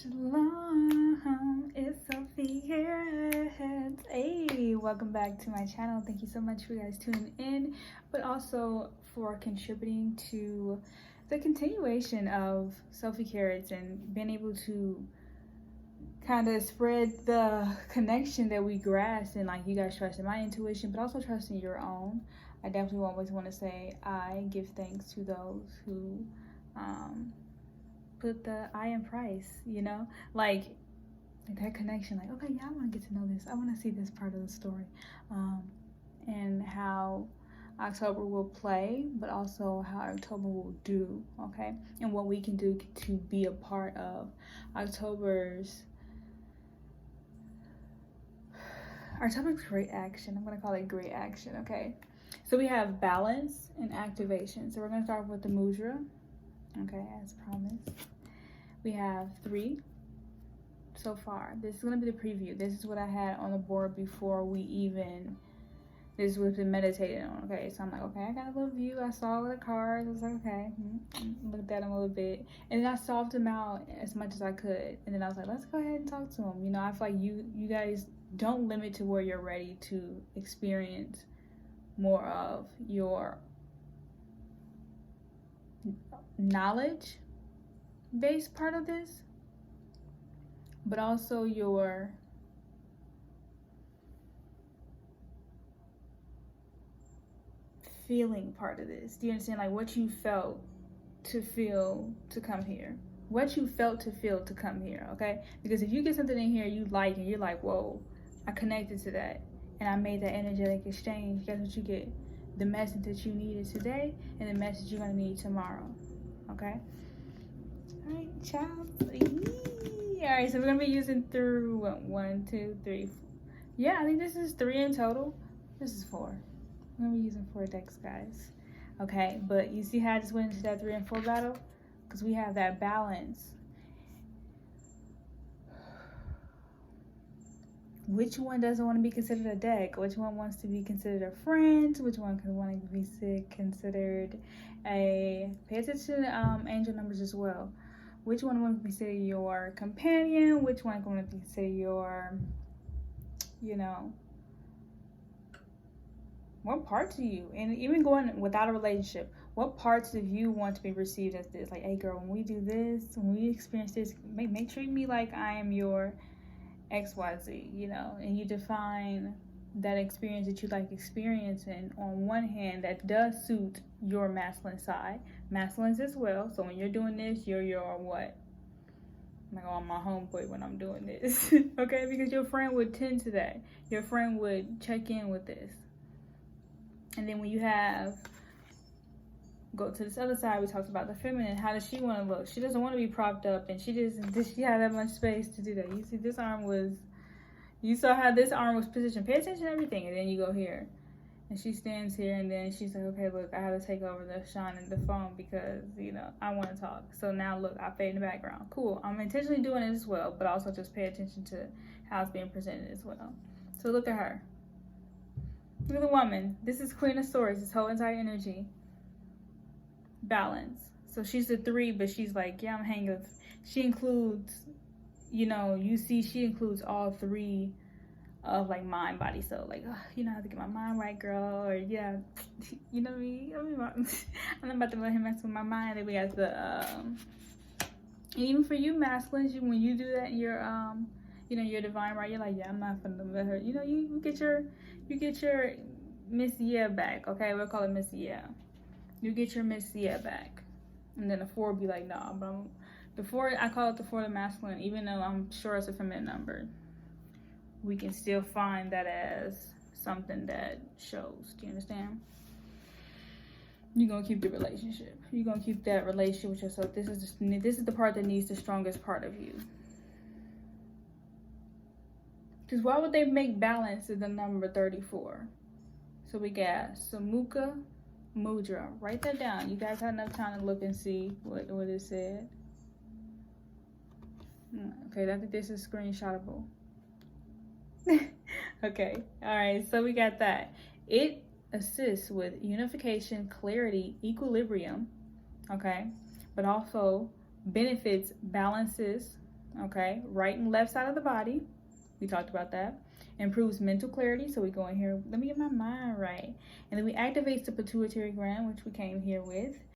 Shalom, it's Sophie here. Hey, welcome back to my channel. Thank you so much for you guys tuning in, but also for contributing to the continuation of Sophie Carrots and being able to kind of spread the connection that we grasp, and like you guys trusting my intuition, but also trusting your own. I definitely always want to say I give thanks to those who put the I in price, you know, like that connection, like, okay, yeah, I want to get to know this, I want to see this part of the story, and how October will play, but also how October will do, okay, and what we can do to be a part of October's great action. I'm gonna call it great action, okay? So we have balance and activation. So we're gonna start with the Mudra, okay, as promised. We have 3 so far. This is gonna be the preview. This is what I had on the board before we even, this was been meditated on, okay? So I'm like, okay, I got a little view. I saw the cards. I was like, okay, looked at them a little bit. And then I solved them out as much as I could. And then I was like, let's go ahead and talk to them. You know, I feel like you guys don't limit to where you're ready to experience more of your knowledge based part of this, but also your feeling part of this. Do you understand? Like what you felt to feel to come here, what you felt to feel to come here, okay? Because if you get something in here you like and you're like, whoa, I connected to that and I made that energetic exchange, guess what you get? The message that you needed today and the message you're gonna need tomorrow, okay? All right, child. All right, so we're gonna be using through what, 1, 2, 3, 4. Yeah, I think this is 3 in total. This is 4. We're gonna be using 4 decks, guys. Okay, but you see how I just went into that 3 and 4 battle? Because we have that balance. Which one doesn't want to be considered a deck? Which one wants to be considered a friend? Which one could want to be considered a, pay attention to angel numbers as well. Which one want to consider your companion? Which one want to consider your, you know, what parts of you? And even going without a relationship, what parts of you want to be received as this? Like, hey girl, when we do this, when we experience this, make treat me like I am your XYZ, you know, and you define that experience that you like experiencing. On one hand, that does suit your masculine side, masculines as well. So when you're doing this, you're your what? I'm like, oh, I'm my homeboy when I'm doing this, okay? Because your friend would tend to that. Your friend would check in with this. And then when you have, go to this other side, we talked about the feminine. How does she want to look? She doesn't want to be propped up, and she doesn't. Does she have that much space to do that? You see, this arm was, you saw how this arm was positioned. Pay attention to everything, and then you go here, and she stands here, and then she's like, okay, look, I have to take over the shine and the phone because, you know, I want to talk. So now look, I fade in the background. Cool. I'm intentionally doing it as well, but also just pay attention to how it's being presented as well. So look at her. Look at the woman. This is Queen of Swords. This whole entire energy. Balance. So she's the 3, but she's like, yeah, I'm hanging with. She includes, you know, you see, she includes all 3 of like mind, body, soul. Like, oh, you know, I have to get my mind right, girl. Or yeah, you know me. I'm not about to let him mess with my mind. Then we got the, and even for you masculines, when you do that, you're you know, your divine right. You're like, yeah, I'm not gonna let her. You know, you get your Miss Yeah back. Okay, we'll call it Miss Yeah. You get your Miss Yeah back. And then the 4 will be like, nah, but the 4, I call it the 4 the masculine, even though I'm sure it's a feminine number. We can still find that as something that shows. Do you understand? You're gonna keep the relationship. You're gonna keep that relationship with yourself. This is the part that needs the strongest part of you. Because why would they make balance as the number 34? So we got Samukha Mudra. Write that down. You guys had enough time to look and see what it said. Okay, I think this is screenshotable. Okay, all right, so we got that. It assists with unification, clarity, equilibrium, okay, but also benefits, balances, Okay, right and left side of the body. We talked about that. Improves mental clarity. So we go in here, let me get my mind right. And then we activates the pituitary gland, which we came here with.